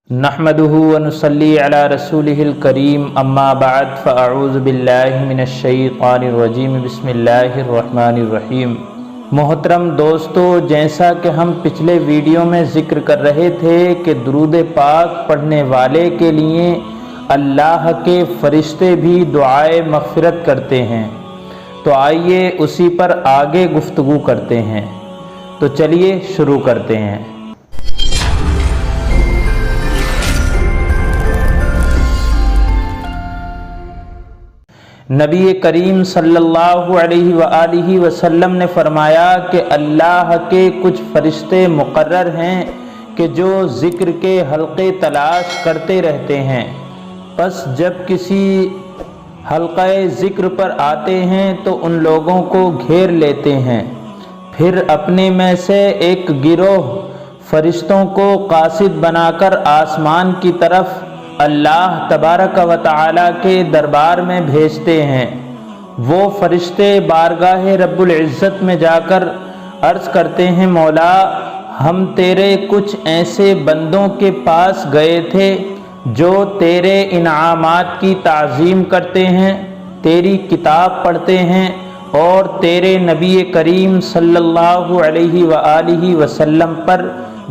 نحمدہ ونصلی علی رسولہ الکریم اما بعد فاعوذ باللہ من الشیطان الرجیم بسم اللہ الرحمن الرحیم۔ محترم دوستو، جیسا کہ ہم پچھلے ویڈیو میں ذکر کر رہے تھے کہ درود پاک پڑھنے والے کے لیے اللہ کے فرشتے بھی دعائے مغفرت کرتے ہیں، تو آئیے اسی پر آگے گفتگو کرتے ہیں۔ تو چلیے شروع کرتے ہیں۔ نبی کریم صلی اللہ علیہ وآلہ وسلم نے فرمایا کہ اللہ کے کچھ فرشتے مقرر ہیں کہ جو ذکر کے حلقے تلاش کرتے رہتے ہیں، پس جب کسی حلقہ ذکر پر آتے ہیں تو ان لوگوں کو گھیر لیتے ہیں، پھر اپنے میں سے ایک گروہ فرشتوں کو قاصد بنا کر آسمان کی طرف اللہ تبارک و تعالی کے دربار میں بھیجتے ہیں۔ وہ فرشتے بارگاہ رب العزت میں جا کر عرض کرتے ہیں، مولا، ہم تیرے کچھ ایسے بندوں کے پاس گئے تھے جو تیرے انعامات کی تعظیم کرتے ہیں، تیری کتاب پڑھتے ہیں اور تیرے نبی کریم صلی اللہ علیہ وآلہ وسلم پر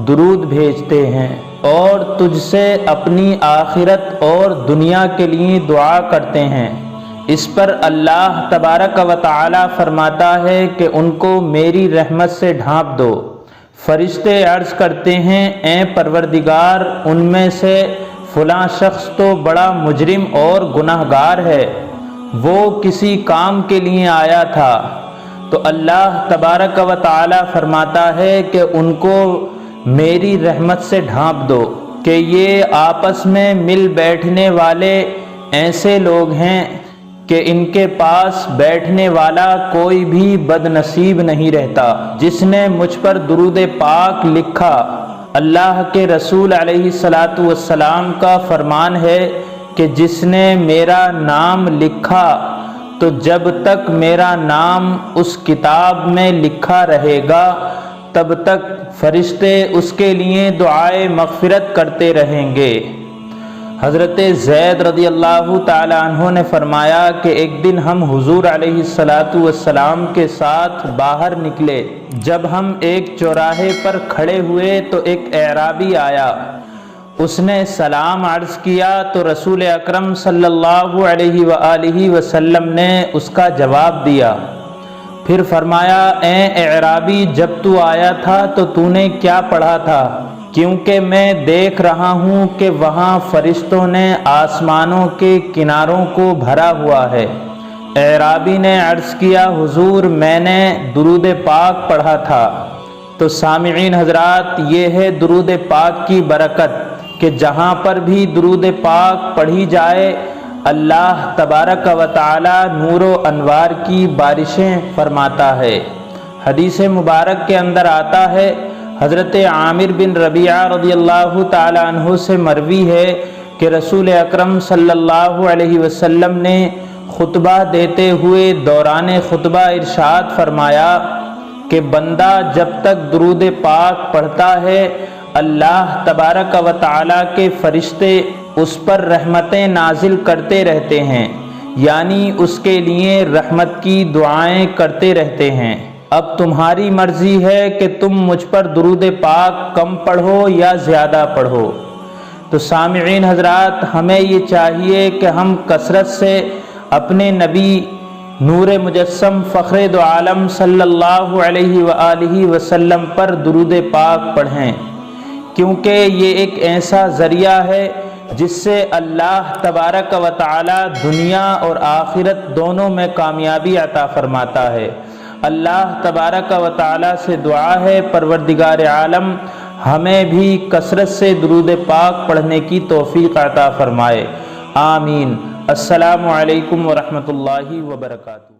درود بھیجتے ہیں اور تجھ سے اپنی آخرت اور دنیا کے لیے دعا کرتے ہیں۔ اس پر اللہ تبارک و تعالی فرماتا ہے کہ ان کو میری رحمت سے ڈھانپ دو۔ فرشتے عرض کرتے ہیں، اے پروردگار، ان میں سے فلاں شخص تو بڑا مجرم اور گناہگار ہے، وہ کسی کام کے لیے آیا تھا۔ تو اللہ تبارک و تعالی فرماتا ہے کہ ان کو میری رحمت سے ڈھانپ دو کہ یہ آپس میں مل بیٹھنے والے ایسے لوگ ہیں کہ ان کے پاس بیٹھنے والا کوئی بھی بد نصیب نہیں رہتا۔ جس نے مجھ پر درود پاک لکھا، اللہ کے رسول علیہ الصلاۃ والسلام کا فرمان ہے کہ جس نے میرا نام لکھا تو جب تک میرا نام اس کتاب میں لکھا رہے گا تب تک فرشتے اس کے لیے دعائے مغفرت کرتے رہیں گے۔ حضرت زید رضی اللہ تعالی عنہ نے فرمایا کہ ایک دن ہم حضور علیہ الصلاۃ والسلام کے ساتھ باہر نکلے۔ جب ہم ایک چوراہے پر کھڑے ہوئے تو ایک اعرابی آیا، اس نے سلام عرض کیا تو رسول اکرم صلی اللہ علیہ وآلہ وسلم نے اس کا جواب دیا۔ پھر فرمایا، اے اعرابی، جب تو آیا تھا تو تو نے کیا پڑھا تھا؟ کیونکہ میں دیکھ رہا ہوں کہ وہاں فرشتوں نے آسمانوں کے کناروں کو بھرا ہوا ہے۔ اعرابی نے عرض کیا، حضور، میں نے درود پاک پڑھا تھا۔ تو سامعین حضرات، یہ ہے درود پاک کی برکت کہ جہاں پر بھی درود پاک پڑھی جائے اللہ تبارک و تعالی نور و انوار کی بارشیں فرماتا ہے۔ حدیث مبارک کے اندر آتا ہے، حضرت عامر بن ربیعہ رضی اللہ تعالی عنہ سے مروی ہے کہ رسول اکرم صلی اللہ علیہ وسلم نے خطبہ دیتے ہوئے دوران خطبہ ارشاد فرمایا کہ بندہ جب تک درود پاک پڑھتا ہے اللہ تبارک و تعالی کے فرشتے اس پر رحمتیں نازل کرتے رہتے ہیں، یعنی اس کے لیے رحمت کی دعائیں کرتے رہتے ہیں۔ اب تمہاری مرضی ہے کہ تم مجھ پر درود پاک کم پڑھو یا زیادہ پڑھو۔ تو سامعین حضرات، ہمیں یہ چاہیے کہ ہم کثرت سے اپنے نبی نور مجسم فخر دو عالم صلی اللہ علیہ وآلہ وسلم پر درود پاک پڑھیں، کیونکہ یہ ایک ایسا ذریعہ ہے جس سے اللہ تبارک و تعالی دنیا اور آخرت دونوں میں کامیابی عطا فرماتا ہے۔ اللہ تبارک و تعالی سے دعا ہے پروردگار عالم ہمیں بھی کثرت سے درود پاک پڑھنے کی توفیق عطا فرمائے، آمین۔ السلام علیکم ورحمۃ اللہ وبرکاتہ۔